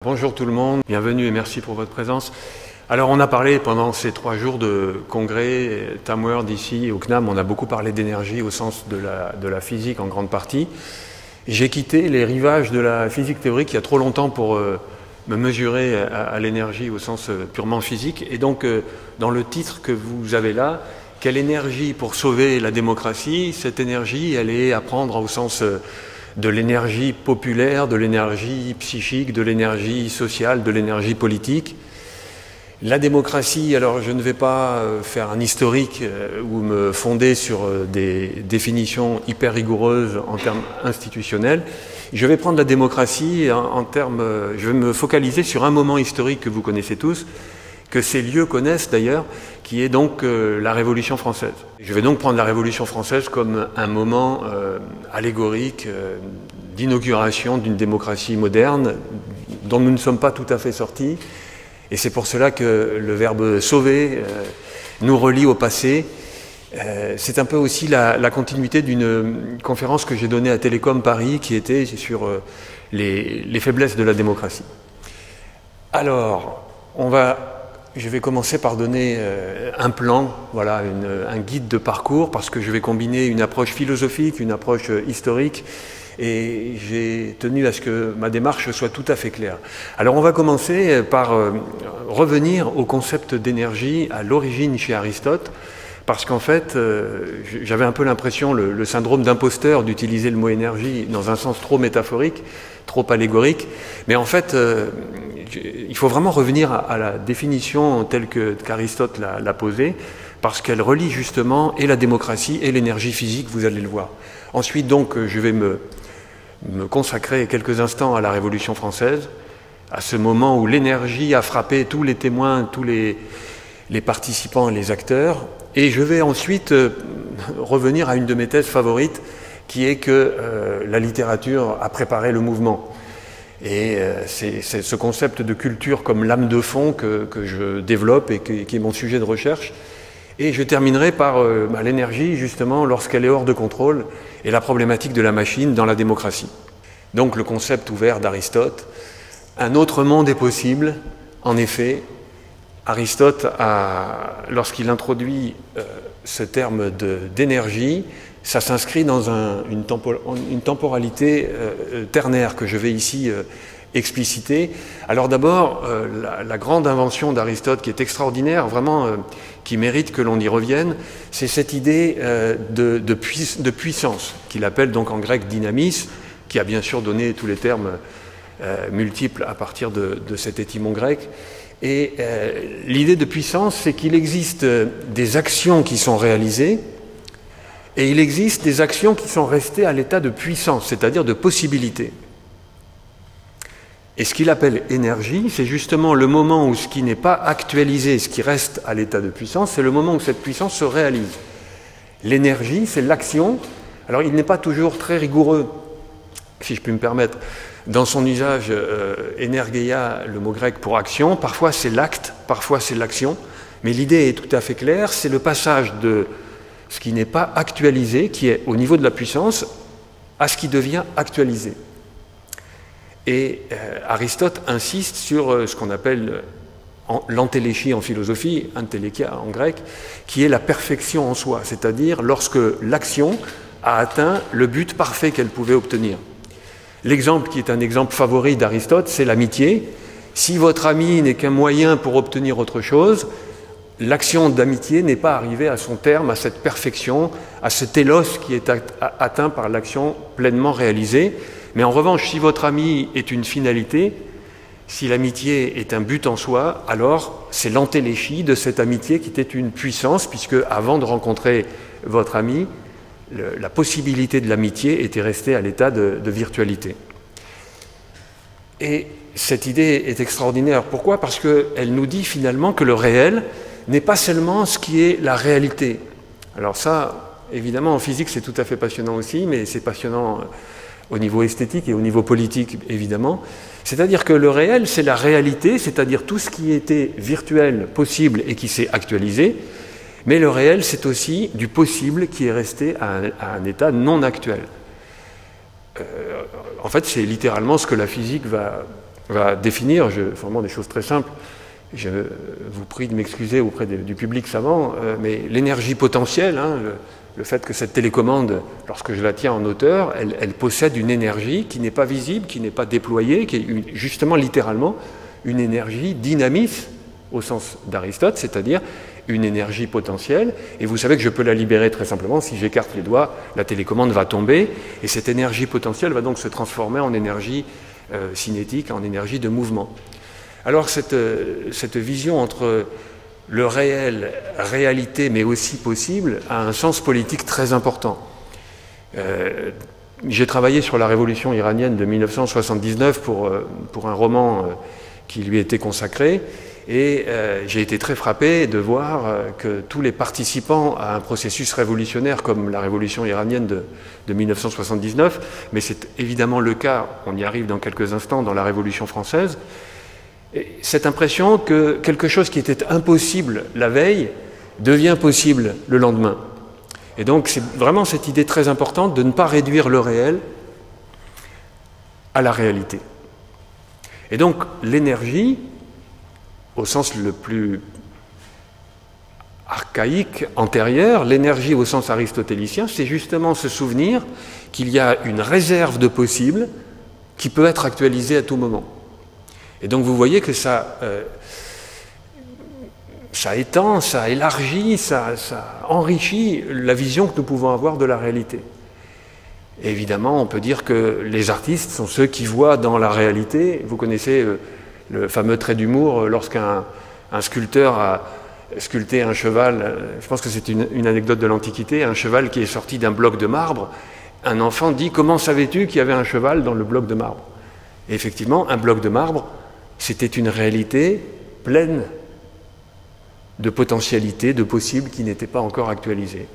Bonjour tout le monde, bienvenue et merci pour votre présence. Alors on a parlé pendant ces 3 jours de congrès, TAMWorld ici au CNAM, on a beaucoup parlé d'énergie au sens de la physique en grande partie. J'ai quitté les rivages de la physique théorique il y a trop longtemps pour me mesurer à l'énergie au sens purement physique. Et donc dans le titre que vous avez là, quelle énergie pour sauver la démocratie? Cette énergie, elle est à prendre au sens de l'énergie populaire, de l'énergie psychique, de l'énergie sociale, de l'énergie politique. La démocratie, alors je ne vais pas faire un historique ou me fonder sur des définitions hyper rigoureuses en termes institutionnels. Je vais prendre la démocratie en termes, je vais me focaliser sur un moment historique que vous connaissez tous, que ces lieux connaissent d'ailleurs, qui est donc la Révolution française. Je vais donc prendre la Révolution française comme un moment allégorique d'inauguration d'une démocratie moderne dont nous ne sommes pas tout à fait sortis. Et c'est pour cela que le verbe « sauver » nous relie au passé. C'est un peu aussi la continuité d'une conférence que j'ai donnée à Télécom Paris qui était sur les faiblesses de la démocratie. Alors, je vais commencer par donner un plan, voilà, un guide de parcours, parce que je vais combiner une approche philosophique, une approche historique, et j'ai tenu à ce que ma démarche soit tout à fait claire. Alors on va commencer par revenir au concept d'énergie à l'origine chez Aristote, parce qu'en fait, j'avais un peu l'impression, le syndrome d'imposteur, d'utiliser le mot énergie dans un sens trop métaphorique, trop allégorique, mais en fait, il faut vraiment revenir à la définition telle qu'Aristote l'a posée, parce qu'elle relie justement et la démocratie et l'énergie physique, vous allez le voir. Ensuite, donc, je vais me consacrer quelques instants à la Révolution française, à ce moment où l'énergie a frappé tous les témoins, tous les participants et les acteurs, et je vais ensuite revenir à une de mes thèses favorites, qui est que la littérature a préparé le mouvement. Et c'est ce concept de culture comme lame de fond que je développe et qui est mon sujet de recherche. Et je terminerai par l'énergie, justement, lorsqu'elle est hors de contrôle, et la problématique de la machine dans la démocratie. Donc le concept ouvert d'Aristote. Un autre monde est possible. En effet, Aristote, lorsqu'il introduit ce terme d'énergie, ça s'inscrit dans une temporalité ternaire que je vais ici expliciter. Alors d'abord, la grande invention d'Aristote qui est extraordinaire, vraiment qui mérite que l'on y revienne, c'est cette idée de puissance, qu'il appelle donc en grec dynamis, qui a bien sûr donné tous les termes multiples à partir de cet étymon grec. Et l'idée de puissance, c'est qu'il existe des actions qui sont réalisées, et il existe des actions qui sont restées à l'état de puissance, c'est-à-dire de possibilité. Et ce qu'il appelle énergie, c'est justement le moment où ce qui n'est pas actualisé, ce qui reste à l'état de puissance, c'est le moment où cette puissance se réalise. L'énergie, c'est l'action. Alors il n'est pas toujours très rigoureux, si je puis me permettre, dans son usage énergeia, le mot grec pour action. Parfois c'est l'acte, parfois c'est l'action. Mais l'idée est tout à fait claire, c'est le passage de ce qui n'est pas actualisé, qui est au niveau de la puissance, à ce qui devient actualisé. Et Aristote insiste sur ce qu'on appelle l'entéléchie en philosophie, entelekia en grec, qui est la perfection en soi, c'est-à-dire lorsque l'action a atteint le but parfait qu'elle pouvait obtenir. L'exemple qui est un exemple favori d'Aristote, c'est l'amitié. Si votre ami n'est qu'un moyen pour obtenir autre chose, l'action d'amitié n'est pas arrivée à son terme, à cette perfection, à ce télos qui est atteint par l'action pleinement réalisée. Mais en revanche, si votre ami est une finalité, si l'amitié est un but en soi, alors c'est l'entéléchie de cette amitié qui était une puissance, puisque avant de rencontrer votre ami, la possibilité de l'amitié était restée à l'état de virtualité. Et cette idée est extraordinaire. Pourquoi? Parce qu'elle nous dit finalement que le réel n'est pas seulement ce qui est la réalité. Alors ça, évidemment, en physique, c'est tout à fait passionnant aussi, mais c'est passionnant au niveau esthétique et au niveau politique, évidemment. C'est-à-dire que le réel, c'est la réalité, c'est-à-dire tout ce qui était virtuel, possible et qui s'est actualisé, mais le réel, c'est aussi du possible qui est resté à un état non actuel. En fait, c'est littéralement ce que la physique va va définir, vraiment des choses très simples. Je vous prie de m'excuser auprès du public savant, mais l'énergie potentielle, hein, le fait que cette télécommande, lorsque je la tiens en hauteur, elle possède une énergie qui n'est pas visible, qui n'est pas déployée, qui est justement littéralement une énergie dynamisme au sens d'Aristote, c'est-à-dire une énergie potentielle. Et vous savez que je peux la libérer très simplement. Si j'écarte les doigts, la télécommande va tomber. Et cette énergie potentielle va donc se transformer en énergie cinétique, en énergie de mouvement. Alors cette vision entre le réel, réalité, mais aussi possible, a un sens politique très important. J'ai travaillé sur la révolution iranienne de 1979 pour un roman qui lui était consacré, et j'ai été très frappé de voir que tous les participants à un processus révolutionnaire comme la révolution iranienne de 1979, mais c'est évidemment le cas, on y arrive dans quelques instants, dans la Révolution française, et cette impression que quelque chose qui était impossible la veille devient possible le lendemain. Et donc c'est vraiment cette idée très importante de ne pas réduire le réel à la réalité. Et donc l'énergie, au sens le plus archaïque, antérieur, l'énergie au sens aristotélicien, c'est justement se souvenir qu'il y a une réserve de possible qui peut être actualisée à tout moment. Et donc vous voyez que ça étend, ça élargit, ça enrichit la vision que nous pouvons avoir de la réalité. Et évidemment, on peut dire que les artistes sont ceux qui voient dans la réalité. Vous connaissez le fameux trait d'humour lorsqu'un sculpteur a sculpté un cheval, je pense que c'est une anecdote de l'Antiquité, un cheval qui est sorti d'un bloc de marbre. Un enfant dit « Comment savais-tu qu'il y avait un cheval dans le bloc de marbre ?» Et effectivement, un bloc de marbre, c'était une réalité pleine de potentialités, de possibles qui n'étaient pas encore actualisées.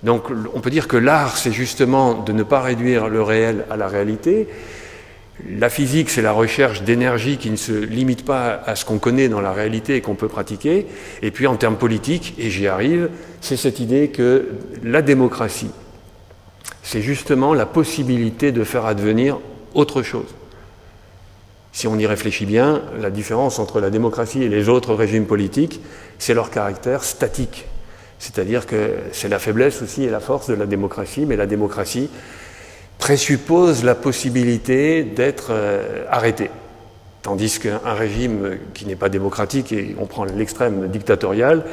Donc on peut dire que l'art, c'est justement de ne pas réduire le réel à la réalité. La physique, c'est la recherche d'énergie qui ne se limite pas à ce qu'on connaît dans la réalité et qu'on peut pratiquer. Et puis en termes politiques, et j'y arrive, c'est cette idée que la démocratie, c'est justement la possibilité de faire advenir autre chose. Si on y réfléchit bien, la différence entre la démocratie et les autres régimes politiques, c'est leur caractère statique. C'est-à-dire que c'est la faiblesse aussi et la force de la démocratie, mais la démocratie présuppose la possibilité d'être arrêté. Tandis qu'un régime qui n'est pas démocratique, et on prend l'extrême dictatorial,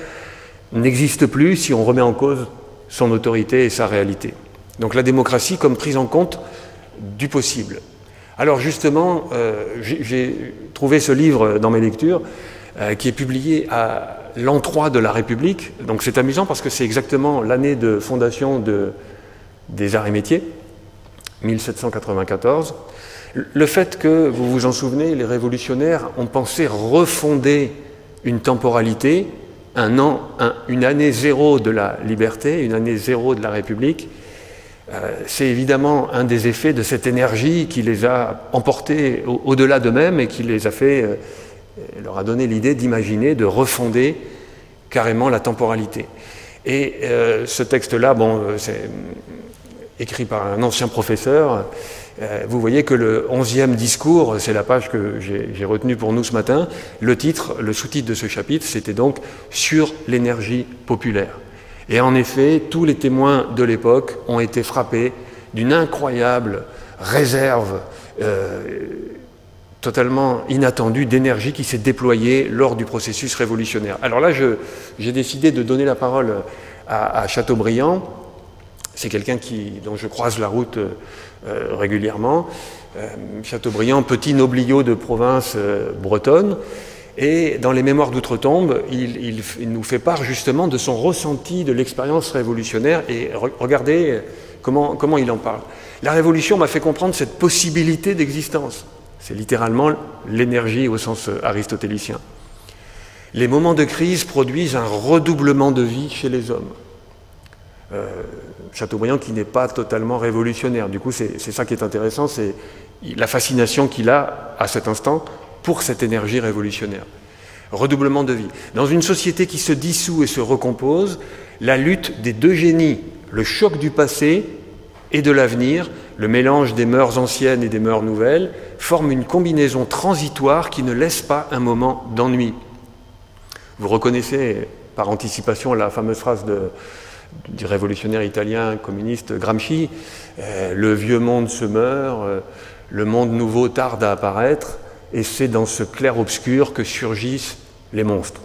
n'existe plus si on remet en cause son autorité et sa réalité. Donc la démocratie comme prise en compte du possible. Alors justement, j'ai trouvé ce livre dans mes lectures qui est publié à l'an 3 de la République. Donc c'est amusant parce que c'est exactement l'année de fondation des arts et métiers, 1794. Le fait que, vous vous en souvenez, les révolutionnaires ont pensé refonder une temporalité, une année zéro de la liberté, une année zéro de la République, c'est évidemment un des effets de cette énergie qui les a emportés au-delà d'eux-mêmes et qui les a fait, leur a donné l'idée d'imaginer, de refonder carrément la temporalité. Et ce texte-là, bon, c'est écrit par un ancien professeur. Vous voyez que le 11e discours, c'est la page que j'ai retenue pour nous ce matin, le sous-titre de ce chapitre, c'était donc « Sur l'énergie populaire ». Et en effet, tous les témoins de l'époque ont été frappés d'une incroyable réserve totalement inattendue d'énergie qui s'est déployée lors du processus révolutionnaire. Alors là, j'ai décidé de donner la parole à Chateaubriand. C'est quelqu'un dont je croise la route régulièrement. Chateaubriand, petit nobliau de province bretonne. Et dans les Mémoires d'Outre-Tombe, il nous fait part justement de son ressenti de l'expérience révolutionnaire. Et regardez comment il en parle. La Révolution m'a fait comprendre cette possibilité d'existence. C'est littéralement l'énergie au sens aristotélicien. Les moments de crise produisent un redoublement de vie chez les hommes. Chateaubriand qui n'est pas totalement révolutionnaire. Du coup, c'est ça qui est intéressant, c'est la fascination qu'il a à cet instant pour cette énergie révolutionnaire. Redoublement de vie. Dans une société qui se dissout et se recompose, la lutte des deux génies, le choc du passé et de l'avenir, le mélange des mœurs anciennes et des mœurs nouvelles, forme une combinaison transitoire qui ne laisse pas un moment d'ennui. Vous reconnaissez par anticipation la fameuse phrase du révolutionnaire italien communiste Gramsci, le vieux monde se meurt, le monde nouveau tarde à apparaître, et c'est dans ce clair-obscur que surgissent les monstres.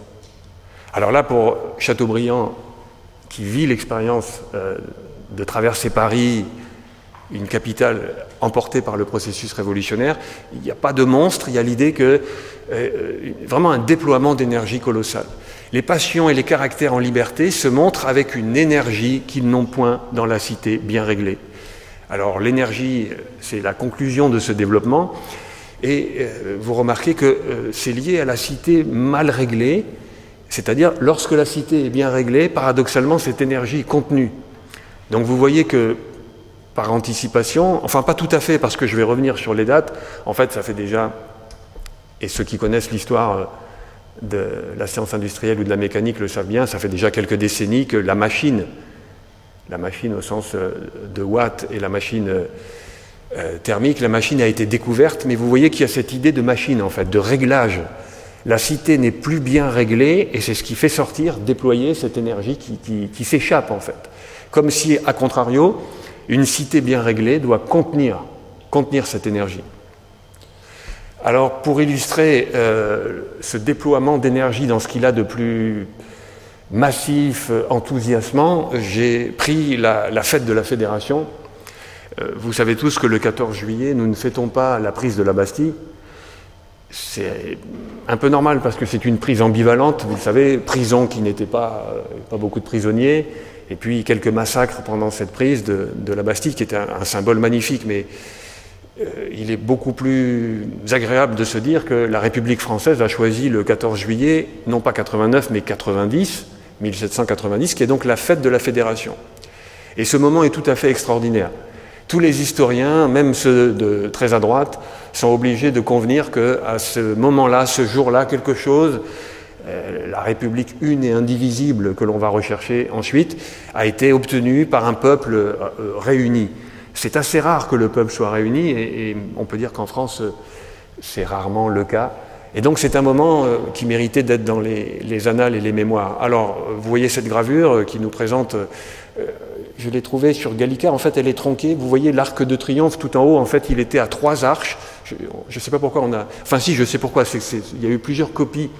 Alors là, pour Chateaubriand, qui vit l'expérience de traverser Paris, une capitale emportée par le processus révolutionnaire, il n'y a pas de monstre, il y a l'idée que vraiment un déploiement d'énergie colossale. Les passions et les caractères en liberté se montrent avec une énergie qu'ils n'ont point dans la cité bien réglée. Alors l'énergie, c'est la conclusion de ce développement, et vous remarquez que c'est lié à la cité mal réglée, c'est-à-dire lorsque la cité est bien réglée, paradoxalement cette énergie est contenue. Donc vous voyez que par anticipation, enfin pas tout à fait parce que je vais revenir sur les dates, en fait ça fait déjà, et ceux qui connaissent l'histoire de la science industrielle ou de la mécanique le savent bien, ça fait déjà quelques décennies que la machine au sens de Watt et la machine thermique, la machine a été découverte, mais vous voyez qu'il y a cette idée de machine en fait, de réglage. La cité n'est plus bien réglée et c'est ce qui fait sortir, déployer cette énergie qui s'échappe en fait. Comme si, à contrario, une cité bien réglée doit contenir cette énergie. Alors, pour illustrer ce déploiement d'énergie dans ce qu'il a de plus massif, enthousiasmant, j'ai pris la fête de la Fédération. Vous savez tous que le 14 juillet, nous ne fêtons pas la prise de la Bastille. C'est un peu normal parce que c'est une prise ambivalente, vous le savez, prison qui n'était pas beaucoup de prisonniers, et puis quelques massacres pendant cette prise de la Bastille, qui était un symbole magnifique, mais il est beaucoup plus agréable de se dire que la République française a choisi le 14 juillet, non pas 89, mais 1790, qui est donc la fête de la Fédération. Et ce moment est tout à fait extraordinaire. Tous les historiens, même ceux très à droite, sont obligés de convenir qu'à ce moment-là, ce jour-là, quelque chose, la République une et indivisible que l'on va rechercher ensuite, a été obtenue par un peuple réuni. C'est assez rare que le peuple soit réuni et on peut dire qu'en France, c'est rarement le cas. Et donc c'est un moment qui méritait d'être dans les annales et les mémoires. Alors, vous voyez cette gravure qui nous présente... je l'ai trouvée sur Gallica, en fait elle est tronquée, vous voyez l'arc de triomphe tout en haut, en fait il était à 3 arches, je ne sais pas pourquoi on a... Enfin si, je sais pourquoi, il y a eu plusieurs copies,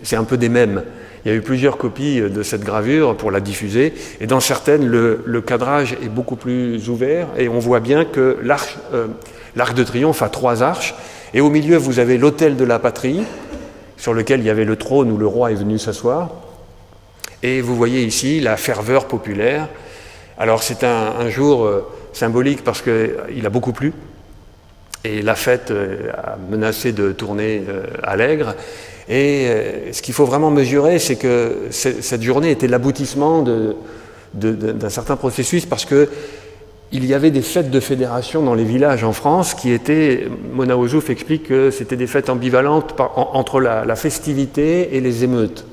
c'est un peu des mêmes, il y a eu plusieurs copies de cette gravure pour la diffuser, et dans certaines le cadrage est beaucoup plus ouvert, et on voit bien que l'arc de triomphe a 3 arches, et au milieu vous avez l'autel de la patrie, sur lequel il y avait le trône où le roi est venu s'asseoir, et vous voyez ici la ferveur populaire. Alors c'est un jour symbolique parce qu'il a beaucoup plu et la fête a menacé de tourner à l'aigre. Et ce qu'il faut vraiment mesurer, c'est que cette journée était l'aboutissement d'un certain processus parce qu'il y avait des fêtes de fédération dans les villages en France qui étaient, Mona Ozouf explique que c'était des fêtes ambivalentes entre la festivité et les émeutes.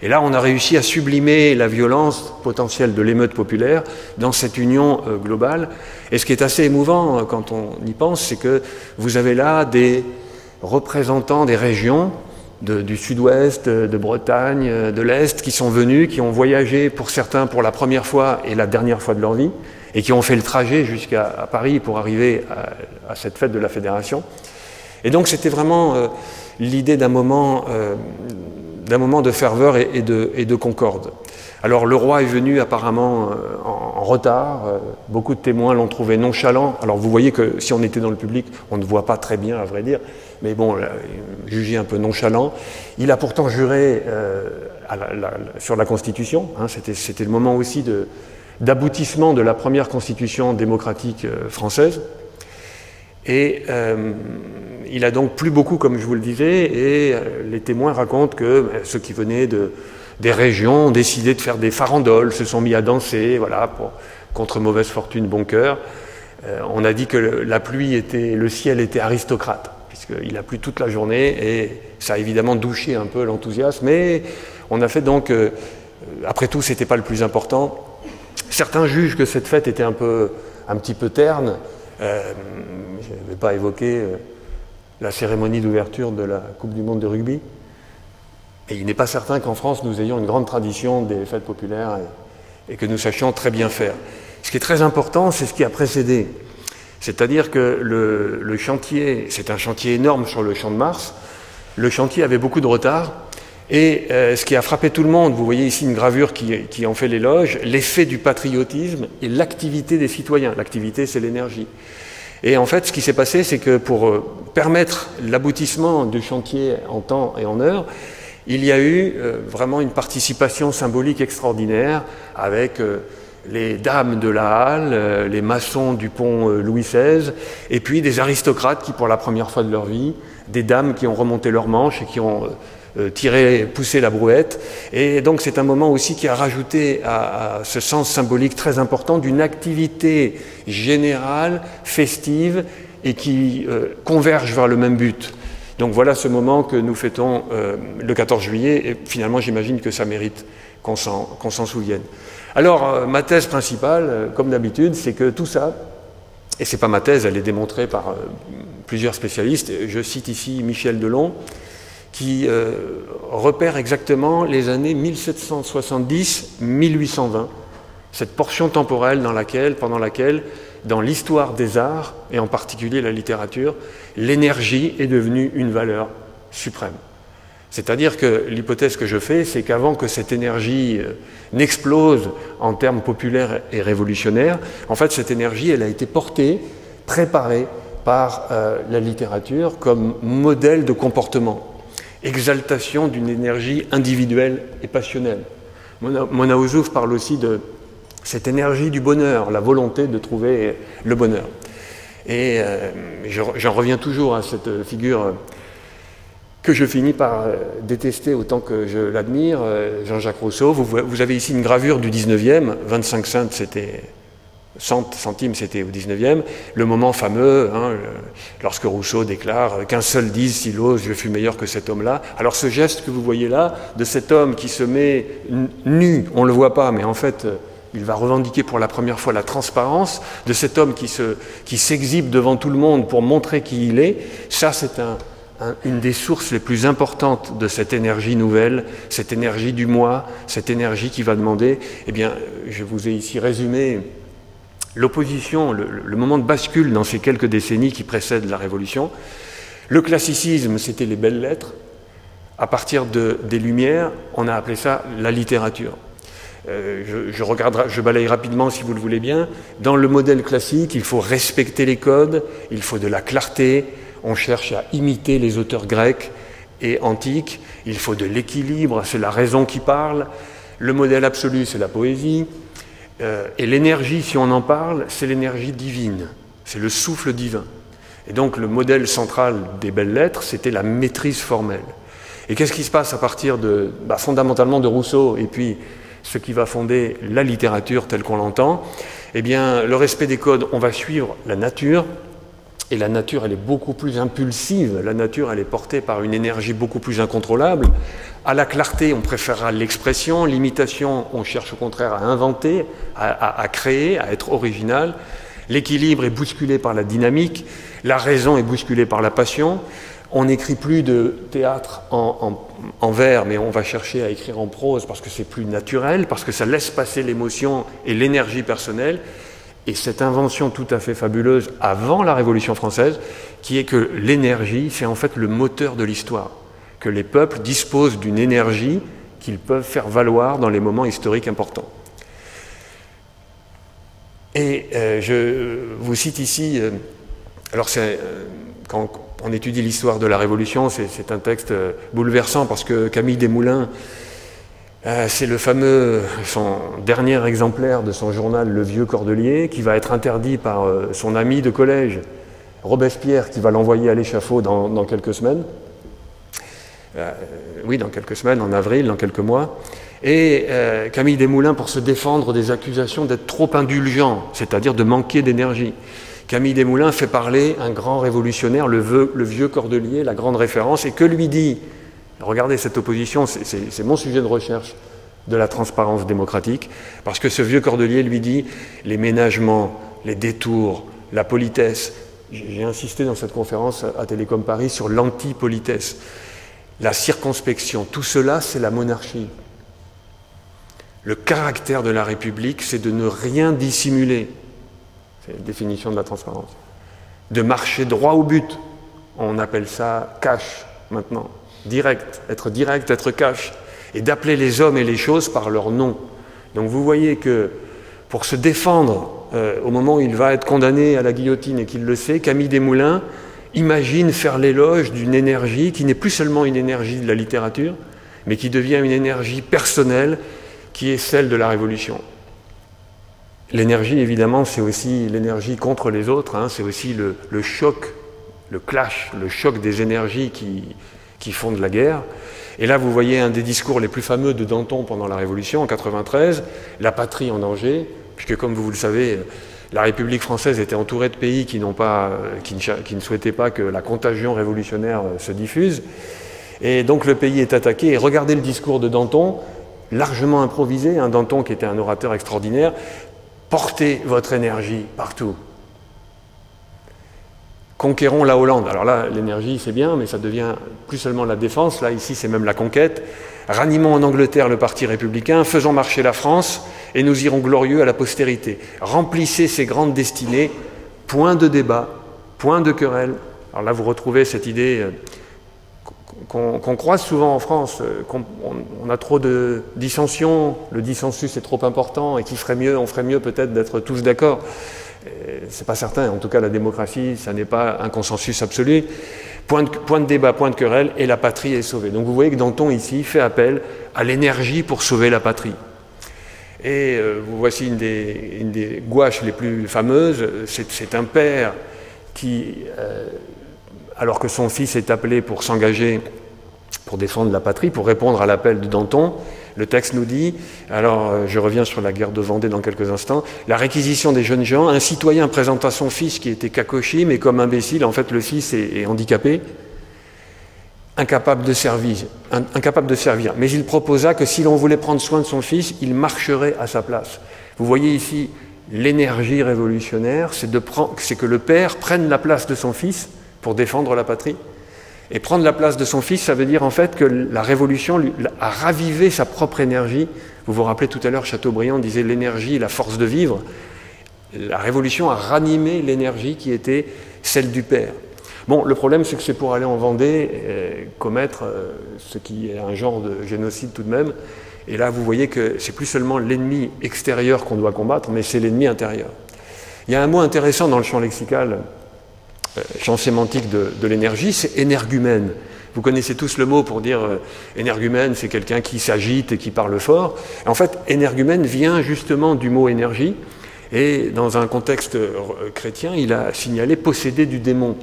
Et là, on a réussi à sublimer la violence potentielle de l'émeute populaire dans cette union globale. Et ce qui est assez émouvant quand on y pense, c'est que vous avez là des représentants des régions du sud-ouest, de Bretagne, de l'Est, qui sont venus, qui ont voyagé pour certains pour la première fois et la dernière fois de leur vie, et qui ont fait le trajet jusqu'à Paris pour arriver à cette fête de la Fédération. Et donc c'était vraiment l'idée d'un moment de ferveur et de concorde. Alors le roi est venu apparemment en retard, beaucoup de témoins l'ont trouvé nonchalant. Alors vous voyez que si on était dans le public, on ne voit pas très bien à vrai dire, mais bon, jugé un peu nonchalant. Il a pourtant juré sur la Constitution, hein, c'était le moment aussi d'aboutissement de la première Constitution démocratique française. Et il a donc plu beaucoup, comme je vous le disais, et les témoins racontent que ceux qui venaient des régions ont décidé de faire des farandoles, se sont mis à danser, voilà, contre mauvaise fortune, bon cœur. On a dit que le ciel était aristocrate, puisqu'il a plu toute la journée, et ça a évidemment douché un peu l'enthousiasme, mais on a fait donc, après tout, c'était pas le plus important. Certains jugent que cette fête était un petit peu terne. Je ne vais pas évoquer la cérémonie d'ouverture de la Coupe du monde de rugby. Et il n'est pas certain qu'en France, nous ayons une grande tradition des fêtes populaires et que nous sachions très bien faire. Ce qui est très important, c'est ce qui a précédé. C'est-à-dire que le chantier, c'est un chantier énorme sur le champ de Mars. Le chantier avait beaucoup de retard. Et ce qui a frappé tout le monde, vous voyez ici une gravure qui en fait l'éloge, l'effet du patriotisme et l'activité des citoyens. L'activité, c'est l'énergie. Et en fait, ce qui s'est passé, c'est que pour permettre l'aboutissement du chantier en temps et en heure, il y a eu vraiment une participation symbolique extraordinaire avec les dames de la halle, les maçons du pont Louis XVI, et puis des aristocrates qui, pour la première fois de leur vie, des dames qui ont remonté leurs manches et qui ont poussé la brouette. Et donc c'est un moment aussi qui a rajouté à ce sens symbolique très important d'une activité générale, festive, et qui converge vers le même but. Donc voilà ce moment que nous fêtons le 14 juillet, et finalement j'imagine que ça mérite qu'on s'en souvienne. Alors ma thèse principale, comme d'habitude, c'est que tout ça, et c'est pas ma thèse, elle est démontrée par plusieurs spécialistes, je cite ici Michel Delon, qui repère exactement les années 1770-1820, cette portion temporelle pendant laquelle, dans l'histoire des arts, et en particulier la littérature, l'énergie est devenue une valeur suprême. C'est-à-dire que l'hypothèse que je fais, c'est qu'avant que cette énergie n'explose en termes populaires et révolutionnaires, en fait cette énergie, elle a été portée, préparée par la littérature comme modèle de comportement. Exaltation d'une énergie individuelle et passionnelle. Mona Ozouf parle aussi de cette énergie du bonheur, la volonté de trouver le bonheur. Et j'en reviens toujours à cette figure que je finis par détester autant que je l'admire, Jean-Jacques Rousseau. Vous avez ici une gravure du 19e, 25 centimes c'était au 19e, le moment fameux, lorsque Rousseau déclare « qu'un seul dise s'il ose, je fus meilleur que cet homme-là ». Alors ce geste que vous voyez là, de cet homme qui se met nu, on ne le voit pas, mais en fait il va revendiquer pour la première fois la transparence, de cet homme qui s'exhibe devant tout le monde pour montrer qui il est, ça c'est une des sources les plus importantes de cette énergie nouvelle, cette énergie du moi, cette énergie qui va demander, eh bien, je vous ai ici résumé l'opposition, le moment de bascule dans ces quelques décennies qui précèdent la Révolution. Le classicisme, c'était les belles lettres. À partir des Lumières, on a appelé ça la littérature. Je balaye rapidement si vous le voulez bien. Dans le modèle classique, il faut respecter les codes, il faut de la clarté, on cherche à imiter les auteurs grecs et antiques, il faut de l'équilibre, c'est la raison qui parle. Le modèle absolu, c'est la poésie. Et l'énergie, si on en parle, c'est l'énergie divine, c'est le souffle divin. Et donc le modèle central des belles lettres, c'était la maîtrise formelle. Et qu'est-ce qui se passe à partir fondamentalement de Rousseau, et puis ce qui va fonder la littérature telle qu'on l'entend? Eh bien, le respect des codes, on va suivre la nature, et la nature, elle est beaucoup plus impulsive, la nature, elle est portée par une énergie beaucoup plus incontrôlable. À la clarté, on préférera l'expression, l'imitation, on cherche au contraire à inventer, à créer, à être original. L'équilibre est bousculé par la dynamique, la raison est bousculée par la passion. On n'écrit plus de théâtre en vers, mais on va chercher à écrire en prose parce que c'est plus naturel, parce que ça laisse passer l'émotion et l'énergie personnelle. Et cette invention tout à fait fabuleuse avant la Révolution française, qui est que l'énergie, c'est en fait le moteur de l'histoire, que les peuples disposent d'une énergie qu'ils peuvent faire valoir dans les moments historiques importants. Et je vous cite ici, quand on étudie l'histoire de la Révolution, c'est un texte bouleversant parce que Camille Desmoulins, c'est son dernier exemplaire de son journal Le Vieux Cordelier qui va être interdit par son ami de collège, Robespierre, qui va l'envoyer à l'échafaud dans quelques semaines. Oui, dans quelques semaines, en avril, dans quelques mois. Et Camille Desmoulins, pour se défendre des accusations d'être trop indulgent, c'est-à-dire de manquer d'énergie, Camille Desmoulins fait parler un grand révolutionnaire, le Vieux Cordelier, la grande référence, et que lui dit... Regardez cette opposition, c'est mon sujet de recherche de la transparence démocratique, parce que ce Vieux Cordelier lui dit les ménagements, les détours, la politesse. J'ai insisté dans cette conférence à Télécom Paris sur l'anti-politesse. La circonspection, tout cela, c'est la monarchie. Le caractère de la République, c'est de ne rien dissimuler. C'est la définition de la transparence. De marcher droit au but. On appelle ça cash maintenant. Direct, être cash. Et d'appeler les hommes et les choses par leur nom. Donc vous voyez que pour se défendre, au moment où il va être condamné à la guillotine et qu'il le sait, Camille Desmoulins imagine faire l'éloge d'une énergie qui n'est plus seulement une énergie de la littérature, mais qui devient une énergie personnelle qui est celle de la Révolution. L'énergie, évidemment, c'est aussi l'énergie contre les autres, hein, c'est aussi le choc, le clash, le choc des énergies qui font de la guerre. Et là, vous voyez un des discours les plus fameux de Danton pendant la Révolution, en 93, la patrie en danger, puisque comme vous le savez, la République française était entourée de pays qui ne souhaitaient pas que la contagion révolutionnaire se diffuse. Et donc le pays est attaqué. Et regardez le discours de Danton, largement improvisé, hein, Danton qui était un orateur extraordinaire. Portez votre énergie partout. Conquérons la Hollande. Alors là, l'énergie, c'est bien, mais ça devient plus seulement la défense. Là, ici, c'est même la conquête. Ranimons en Angleterre le parti républicain, faisons marcher la France, et nous irons glorieux à la postérité. Remplissez ces grandes destinées, point de débat, point de querelle. Alors là, vous retrouvez cette idée qu'on croise souvent en France, on a trop de dissensions, le dissensus est trop important, et on ferait mieux peut-être d'être tous d'accord. C'est pas certain, en tout cas la démocratie, ça n'est pas un consensus absolu. Point de débat, point de querelle, et la patrie est sauvée. Donc vous voyez que Danton ici fait appel à l'énergie pour sauver la patrie. Et vous voici une des gouaches les plus fameuses, c'est un père qui, alors que son fils est appelé pour s'engager pour défendre la patrie, pour répondre à l'appel de Danton, le texte nous dit, alors je reviens sur la guerre de Vendée dans quelques instants, la réquisition des jeunes gens, un citoyen présenta son fils qui était Kakoshi, mais comme imbécile, en fait le fils est handicapé, incapable de servir. Mais il proposa que si l'on voulait prendre soin de son fils, il marcherait à sa place. Vous voyez ici l'énergie révolutionnaire, c'est que le père prenne la place de son fils pour défendre la patrie. Et prendre la place de son fils, ça veut dire en fait que la Révolution a ravivé sa propre énergie. Vous vous rappelez tout à l'heure, Chateaubriand disait l'énergie, la force de vivre. La Révolution a ranimé l'énergie qui était celle du père. Bon, le problème, c'est que c'est pour aller en Vendée commettre ce qui est un genre de génocide tout de même. Et là, vous voyez que c'est plus seulement l'ennemi extérieur qu'on doit combattre, mais c'est l'ennemi intérieur. Il y a un mot intéressant dans le champ lexical, champ sémantique de l'énergie, c'est énergumène. Vous connaissez tous le mot pour dire énergumène, c'est quelqu'un qui s'agite et qui parle fort. Et en fait, énergumène vient justement du mot énergie, et dans un contexte chrétien, il a signalé posséder du démon.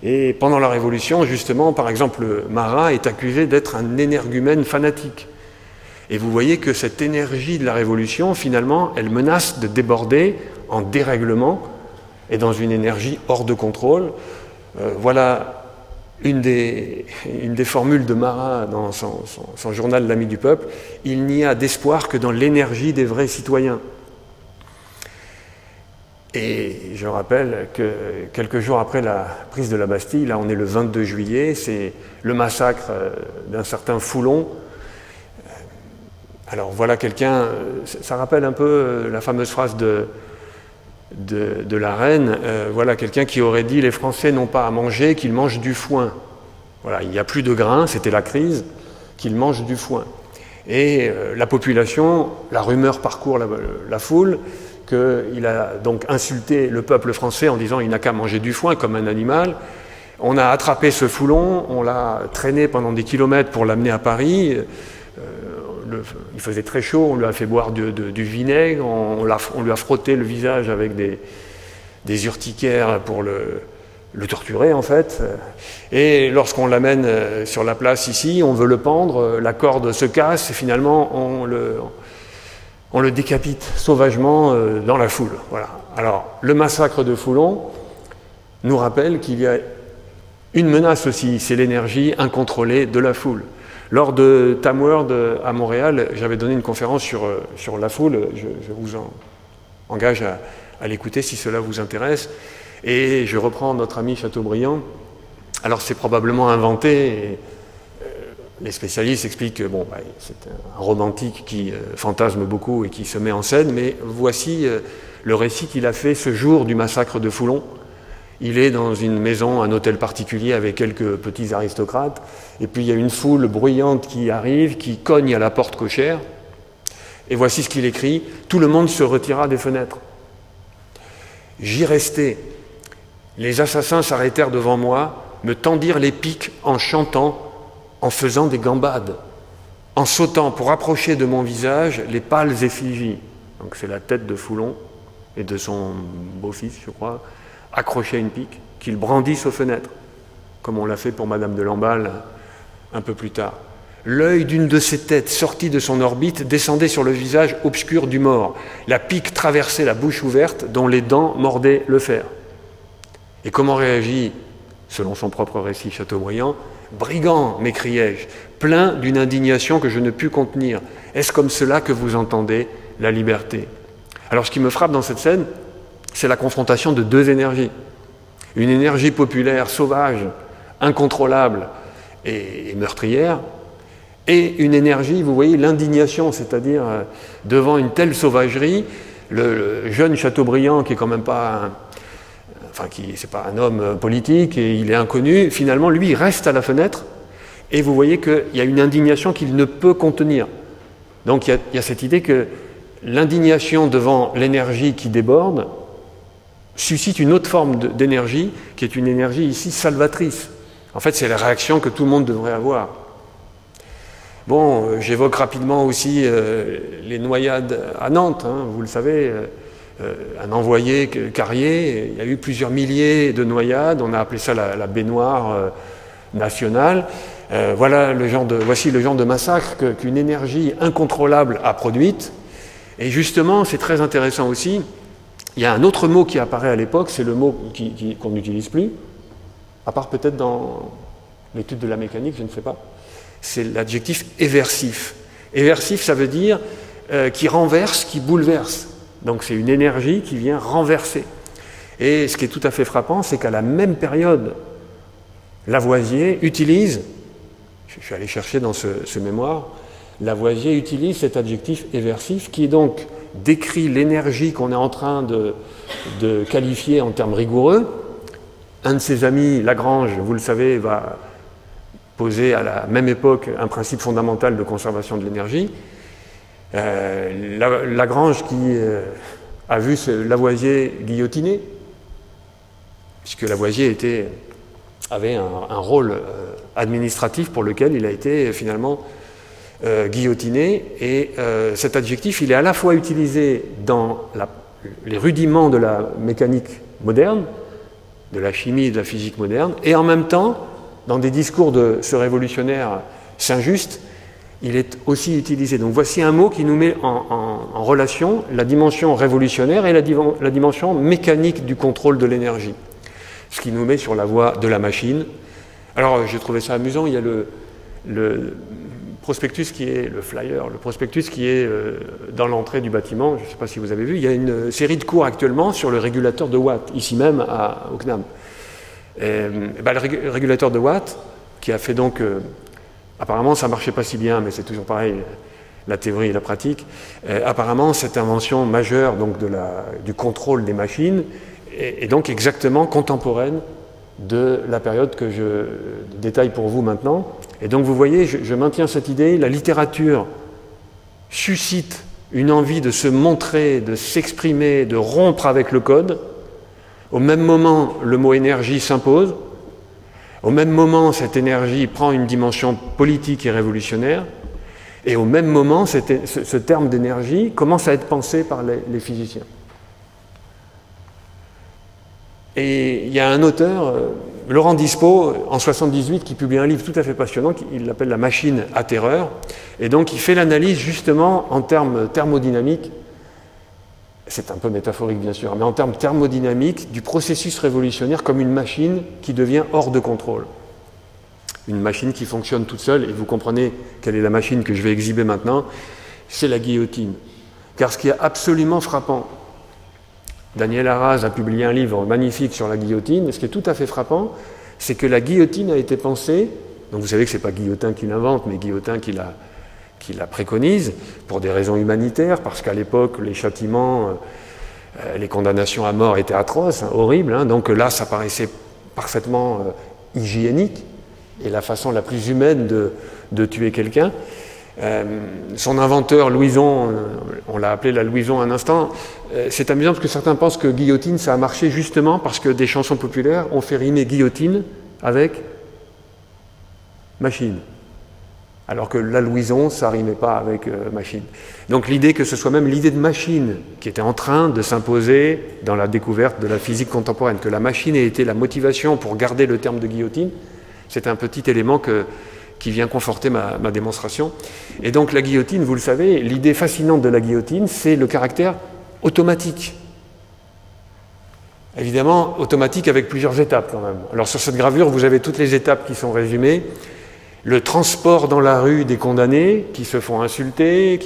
Et pendant la Révolution, justement, par exemple, Marat est accusé d'être un énergumène fanatique. Et vous voyez que cette énergie de la Révolution, finalement, elle menace de déborder en dérèglement et dans une énergie hors de contrôle. Voilà une des formules de Marat dans son journal L'Ami du peuple. Il n'y a d'espoir que dans l'énergie des vrais citoyens. Et je rappelle que quelques jours après la prise de la Bastille, là on est le 22 juillet, c'est le massacre d'un certain Foulon. Alors voilà quelqu'un, ça rappelle un peu la fameuse phrase de la reine, voilà quelqu'un qui aurait dit « les Français n'ont pas à manger, qu'ils mangent du foin ». Voilà, il n'y a plus de grains, c'était la crise, qu'ils mangent du foin. Et la population, la rumeur parcourt la foule, qu'il a donc insulté le peuple français en disant « il n'a qu'à manger du foin comme un animal ». On a attrapé ce Foulon, on l'a traîné pendant des kilomètres pour l'amener à Paris. Il faisait très chaud, on lui a fait boire du vinaigre, on lui a frotté le visage avec des urticaires pour le torturer en fait. Et lorsqu'on l'amène sur la place ici, on veut le pendre, la corde se casse et finalement on le décapite sauvagement dans la foule. Voilà. Alors le massacre de Foulon nous rappelle qu'il y a une menace aussi, c'est l'énergie incontrôlée de la foule. Lors de Tamworld à Montréal, j'avais donné une conférence sur la foule. Je vous engage à l'écouter si cela vous intéresse. Et je reprends notre ami Chateaubriand. Alors c'est probablement inventé, et, les spécialistes expliquent que bon, c'est un romantique qui fantasme beaucoup et qui se met en scène, mais voici le récit qu'il a fait ce jour du massacre de Foulon. Il est dans une maison, un hôtel particulier avec quelques petits aristocrates, et puis il y a une foule bruyante qui arrive, qui cogne à la porte cochère, et voici ce qu'il écrit: « Tout le monde se retira des fenêtres. J'y restai. Les assassins s'arrêtèrent devant moi, me tendirent les piques en chantant, en faisant des gambades, en sautant pour approcher de mon visage les pâles effigies. » Donc c'est la tête de Foulon et de son beau-fils, je crois, accroché à une pique, qu'ils brandissent aux fenêtres, comme on l'a fait pour Madame de Lamballe un peu plus tard. L'œil d'une de ces têtes sortie de son orbite descendait sur le visage obscur du mort. La pique traversait la bouche ouverte dont les dents mordaient le fer. Et comment réagit, selon son propre récit Chateaubriand, « Brigand, m'écriai-je, plein d'une indignation que je ne pus contenir. Est-ce comme cela que vous entendez la liberté ?» Alors ce qui me frappe dans cette scène, c'est la confrontation de deux énergies. Une énergie populaire, sauvage, incontrôlable et meurtrière, et une énergie, vous voyez, l'indignation, c'est-à-dire devant une telle sauvagerie, le jeune Chateaubriand, qui est quand même pas c'est pas un homme politique et il est inconnu, finalement, lui, il reste à la fenêtre et vous voyez qu'il y a une indignation qu'il ne peut contenir. Donc il y a cette idée que l'indignation devant l'énergie qui déborde suscite une autre forme d'énergie qui est une énergie ici salvatrice. En fait, c'est la réaction que tout le monde devrait avoir. Bon, j'évoque rapidement aussi les noyades à Nantes, hein, vous le savez. Un envoyé Carrier, il y a eu plusieurs milliers de noyades, on a appelé ça la baignoire nationale. Voici le genre de massacre qu'une énergie incontrôlable a produite. Et justement, c'est très intéressant aussi, il y a un autre mot qui apparaît à l'époque, c'est le mot qu'on n'utilise plus, à part peut-être dans l'étude de la mécanique, je ne sais pas, c'est l'adjectif éversif. Éversif, ça veut dire qui renverse, qui bouleverse. Donc c'est une énergie qui vient renverser. Et ce qui est tout à fait frappant, c'est qu'à la même période, Lavoisier utilise, je suis allé chercher dans ce mémoire, Lavoisier utilise cet adjectif éversif qui donc décrit l'énergie qu'on est en train de qualifier en termes rigoureux. Un de ses amis, Lagrange, vous le savez, va poser à la même époque un principe fondamental de conservation de l'énergie. Lagrange qui a vu Lavoisier guillotiné, puisque Lavoisier avait un rôle administratif pour lequel il a été finalement guillotiné, et cet adjectif il est à la fois utilisé dans les rudiments de la mécanique moderne, de la chimie et de la physique moderne, et en même temps dans des discours de ce révolutionnaire Saint-Just, il est aussi utilisé. Donc voici un mot qui nous met en relation la dimension révolutionnaire et la dimension mécanique du contrôle de l'énergie. Ce qui nous met sur la voie de la machine. Alors j'ai trouvé ça amusant, il y a le prospectus qui est, le flyer, le prospectus qui est dans l'entrée du bâtiment, je ne sais pas si vous avez vu, il y a une série de cours actuellement sur le régulateur de Watt, ici même au CNAM. Le régulateur de Watt, qui a fait donc... apparemment, ça ne marchait pas si bien, mais c'est toujours pareil, la théorie et la pratique. Apparemment, cette invention majeure donc, du contrôle des machines est donc exactement contemporaine de la période que je détaille pour vous maintenant. Et donc, vous voyez, je maintiens cette idée, la littérature suscite une envie de se montrer, de s'exprimer, de rompre avec le code. Au même moment, le mot énergie s'impose. Au même moment, cette énergie prend une dimension politique et révolutionnaire, et au même moment, ce terme d'énergie commence à être pensé par les physiciens. Et il y a un auteur, Laurent Dispo, en 1978, qui publie un livre tout à fait passionnant, il l'appelle « La machine à terreur », et donc il fait l'analyse justement en termes thermodynamiques, c'est un peu métaphorique bien sûr, mais en termes thermodynamiques, du processus révolutionnaire comme une machine qui devient hors de contrôle. Une machine qui fonctionne toute seule, et vous comprenez quelle est la machine que je vais exhiber maintenant, c'est la guillotine. Car ce qui est absolument frappant Daniel Arras a publié un livre magnifique sur la guillotine. Ce qui est tout à fait frappant, c'est que la guillotine a été pensée, donc vous savez que ce n'est pas Guillotin qui l'invente, mais Guillotin qui la préconise, pour des raisons humanitaires, parce qu'à l'époque, les châtiments, les condamnations à mort étaient atroces, hein, horribles, hein, donc là, ça paraissait parfaitement hygiénique, et la façon la plus humaine de tuer quelqu'un. Son inventeur, Louison, on l'a appelé la Louison un instant, c'est amusant parce que certains pensent que guillotine, ça a marché justement parce que des chansons populaires ont fait rimer guillotine avec machine. Alors que la Louison, ça rimait pas avec machine. Donc l'idée que ce soit même l'idée de machine qui était en train de s'imposer dans la découverte de la physique contemporaine, que la machine ait été la motivation pour garder le terme de guillotine, c'est un petit élément qui vient conforter ma démonstration. Et donc la guillotine, vous le savez, l'idée fascinante de la guillotine, c'est le caractère automatique. Évidemment, automatique avec plusieurs étapes quand même. Alors sur cette gravure, vous avez toutes les étapes qui sont résumées. Le transport dans la rue des condamnés qui se font insulter,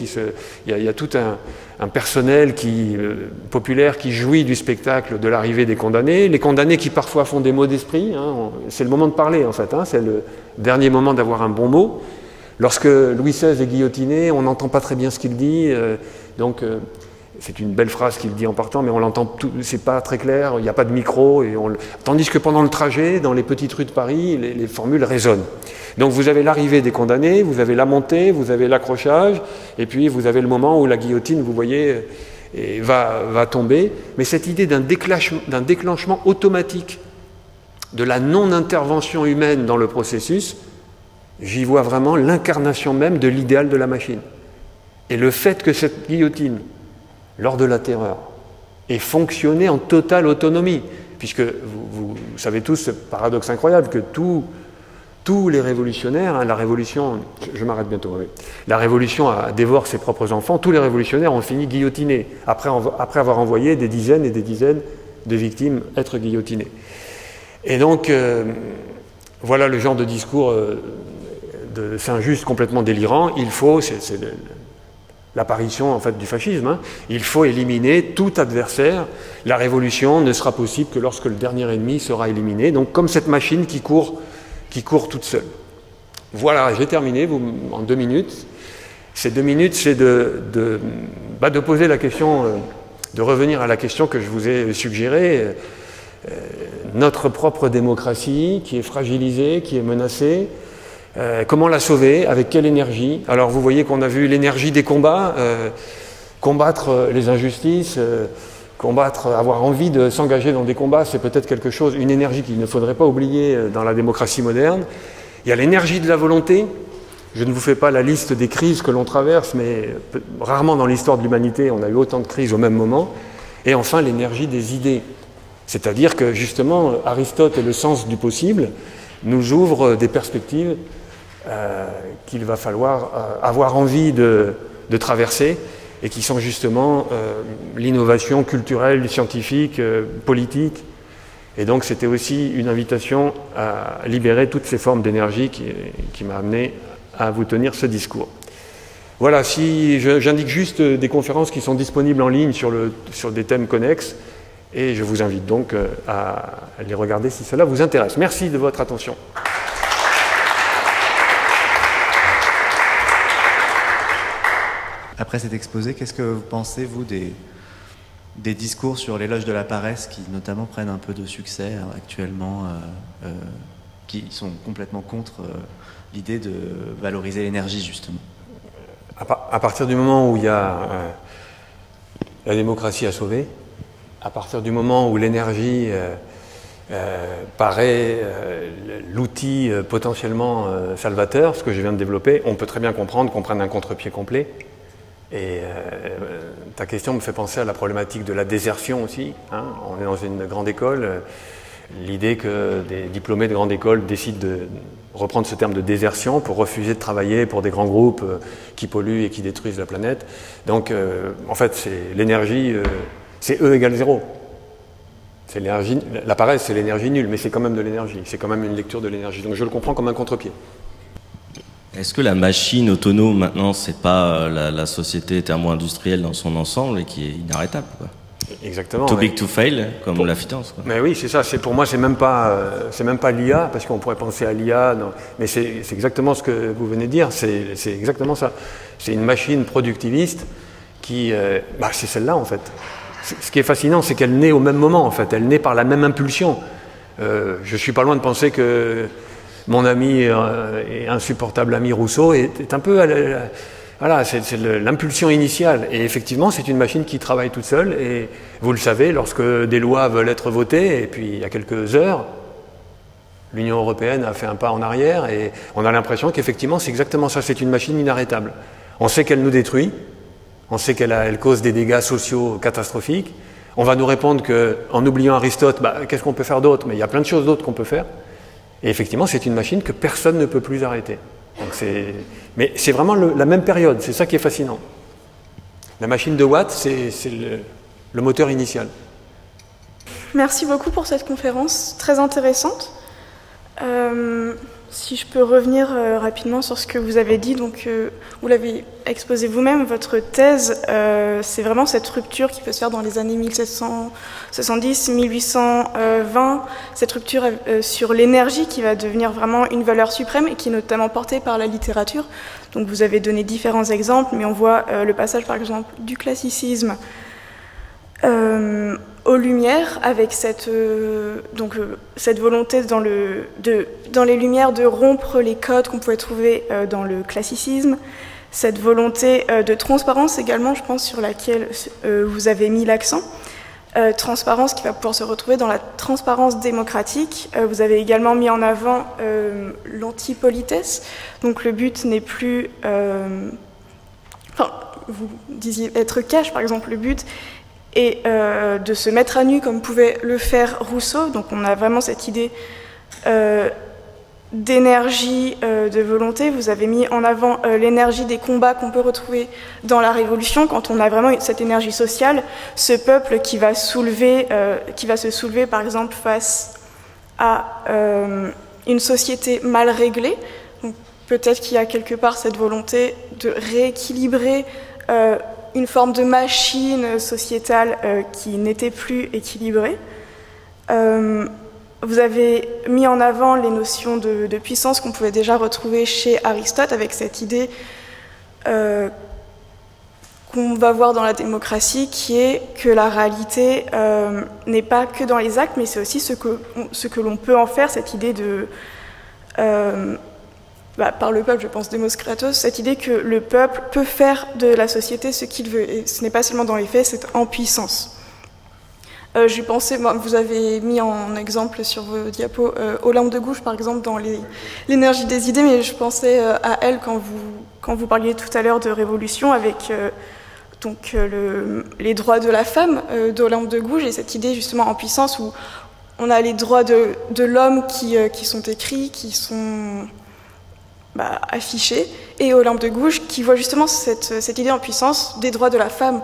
il y a tout un personnel populaire qui jouit du spectacle de l'arrivée des condamnés. Les condamnés qui parfois font des mots d'esprit, hein, c'est le moment de parler en fait, hein, c'est le dernier moment d'avoir un bon mot. Lorsque Louis XVI est guillotiné, on n'entend pas très bien ce qu'il dit, c'est une belle phrase qu'il dit en partant, mais on l'entend, c'est pas très clair, il n'y a pas de micro, tandis que pendant le trajet, dans les petites rues de Paris, les formules résonnent. Donc vous avez l'arrivée des condamnés, vous avez la montée, vous avez l'accrochage, et puis vous avez le moment où la guillotine, vous voyez, va tomber. Mais cette idée d'un déclenchement automatique de la non-intervention humaine dans le processus, j'y vois vraiment l'incarnation même de l'idéal de la machine. Et le fait que cette guillotine, lors de la terreur, ait fonctionné en totale autonomie, puisque vous savez tous ce paradoxe incroyable que tous les révolutionnaires, hein, la révolution, je m'arrête bientôt, oui. La révolution dévore ses propres enfants, tous les révolutionnaires ont fini guillotinés, après avoir envoyé des dizaines et des dizaines de victimes être guillotinées. Et donc, voilà le genre de discours de Saint-Just complètement délirant. Il faut, c'est l'apparition en fait du fascisme, hein, il faut éliminer tout adversaire. La révolution ne sera possible que lorsque le dernier ennemi sera éliminé. Donc comme cette machine qui court toute seule. Voilà, j'ai terminé en 2 minutes. Ces 2 minutes, c'est de poser la question, de revenir à la question que je vous ai suggérée. Notre propre démocratie qui est fragilisée, qui est menacée, comment la sauver, avec quelle énergie? Alors vous voyez qu'on a vu l'énergie des combats, combattre les injustices, avoir envie de s'engager dans des combats, c'est peut-être quelque chose, une énergie qu'il ne faudrait pas oublier dans la démocratie moderne. Il y a l'énergie de la volonté. Je ne vous fais pas la liste des crises que l'on traverse, mais rarement dans l'histoire de l'humanité on a eu autant de crises au même moment. Et enfin l'énergie des idées. C'est-à-dire que justement Aristote et le sens du possible nous ouvrent des perspectives qu'il va falloir avoir envie de traverser, et qui sont justement l'innovation culturelle, scientifique, politique. Et donc c'était aussi une invitation à libérer toutes ces formes d'énergie qui m'a amené à vous tenir ce discours. Voilà, si j'indique juste des conférences qui sont disponibles en ligne sur des thèmes connexes, et je vous invite donc à les regarder si cela vous intéresse. Merci de votre attention. Après cet exposé, qu'est-ce que vous pensez, vous, des discours sur l'éloge de la paresse qui notamment prennent un peu de succès actuellement, qui sont complètement contre l'idée de valoriser l'énergie, justement? À partir du moment où il y a la démocratie à sauver, à partir du moment où l'énergie paraît l'outil potentiellement salvateur, ce que je viens de développer, on peut très bien comprendre qu'on prenne un contre-pied complet. Et ta question me fait penser à la problématique de la désertion aussi, hein. On est dans une grande école, l'idée que des diplômés de grande école décident de reprendre ce terme de désertion pour refuser de travailler pour des grands groupes qui polluent et qui détruisent la planète. Donc en fait c'est l'énergie, c'est E égale 0. La paresse c'est l'énergie nulle, mais c'est quand même de l'énergie, c'est quand même une lecture de l'énergie. Donc je le comprends comme un contre-pied. Est-ce que la machine autonome, maintenant, c'est pas la société thermo-industrielle dans son ensemble et qui est inarrêtable, quoi? Exactement. Too big to fail, comme la finance. Mais oui, c'est ça. Pour moi, c'est même pas l'IA, parce qu'on pourrait penser à l'IA. Mais c'est exactement ce que vous venez de dire. C'est exactement ça. C'est une machine productiviste qui, c'est celle-là en fait. Ce qui est fascinant, c'est qu'elle naît au même moment en fait. Elle naît par la même impulsion. Je suis pas loin de penser que mon ami et insupportable ami Rousseau est un peu voilà, c'est l'impulsion initiale. Et effectivement, c'est une machine qui travaille toute seule. Et vous le savez, lorsque des lois veulent être votées, et puis il y a quelques heures, l'Union européenne a fait un pas en arrière, et on a l'impression qu'effectivement, c'est exactement ça. C'est une machine inarrêtable. On sait qu'elle nous détruit, on sait qu'elle cause des dégâts sociaux catastrophiques. On va nous répondre qu'en oubliant Aristote, qu'est-ce qu'on peut faire d'autre? Mais il y a plein de choses d'autres qu'on peut faire. Et effectivement, c'est une machine que personne ne peut plus arrêter. Mais c'est vraiment la même période, c'est ça qui est fascinant. La machine de Watt, c'est le moteur initial. Merci beaucoup pour cette conférence, très intéressante. Si je peux revenir rapidement sur ce que vous avez dit, donc vous l'avez exposé vous-même, votre thèse, c'est vraiment cette rupture qui peut se faire dans les années 1770, 1820, cette rupture sur l'énergie qui va devenir vraiment une valeur suprême et qui est notamment portée par la littérature. Donc vous avez donné différents exemples, mais on voit le passage par exemple du classicisme aux Lumières, avec cette volonté dans les Lumières de rompre les codes qu'on pouvait trouver dans le classicisme, cette volonté de transparence également, je pense, sur laquelle vous avez mis l'accent, transparence qui va pouvoir se retrouver dans la transparence démocratique. Vous avez également mis en avant l'antipolitesse, donc le but n'est plus... vous disiez être cash, par exemple, le but et de se mettre à nu comme pouvait le faire Rousseau. Donc on a vraiment cette idée d'énergie, de volonté. Vous avez mis en avant l'énergie des combats qu'on peut retrouver dans la Révolution, quand on a vraiment cette énergie sociale, ce peuple qui va se soulever par exemple face à une société mal réglée. Donc peut-être qu'il y a quelque part cette volonté de rééquilibrer une forme de machine sociétale qui n'était plus équilibrée. Vous avez mis en avant les notions de puissance qu'on pouvait déjà retrouver chez Aristote, avec cette idée qu'on va voir dans la démocratie, qui est que la réalité n'est pas que dans les actes, mais c'est aussi ce que l'on peut en faire, cette idée de... par le peuple, je pense, Demos Kratos, cette idée que le peuple peut faire de la société ce qu'il veut. Et ce n'est pas seulement dans les faits, c'est en puissance. J'ai pensé, vous avez mis en exemple sur vos diapos Olympe de Gouges, par exemple, dans l'énergie des idées, mais je pensais à elle quand vous parliez tout à l'heure de révolution, avec les droits de la femme d'Olympe de Gouges, et cette idée justement en puissance où on a les droits de l'homme qui sont écrits, qui sont... affiché, et Olympe de Gouges qui voit justement cette idée en puissance des droits de la femme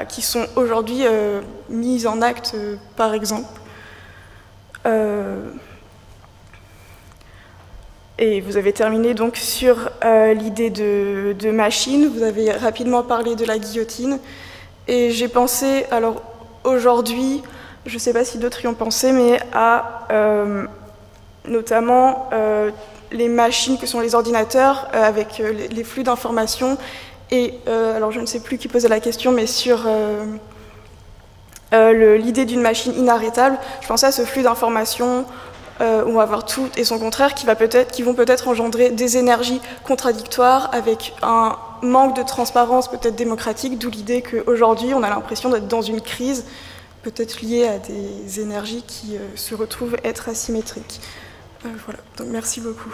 qui sont aujourd'hui mises en acte, par exemple. Et vous avez terminé donc sur l'idée de machine. Vous avez rapidement parlé de la guillotine. Et j'ai pensé, alors aujourd'hui, je ne sais pas si d'autres y ont pensé, mais à notamment... les machines que sont les ordinateurs avec les flux d'informations. Et alors je ne sais plus qui posait la question, mais sur l'idée d'une machine inarrêtable, je pensais à ce flux d'informations où on va avoir tout et son contraire qui vont peut-être engendrer des énergies contradictoires avec un manque de transparence peut-être démocratique, d'où l'idée qu'aujourd'hui on a l'impression d'être dans une crise peut-être liée à des énergies qui se retrouvent être asymétriques. Voilà, donc merci beaucoup.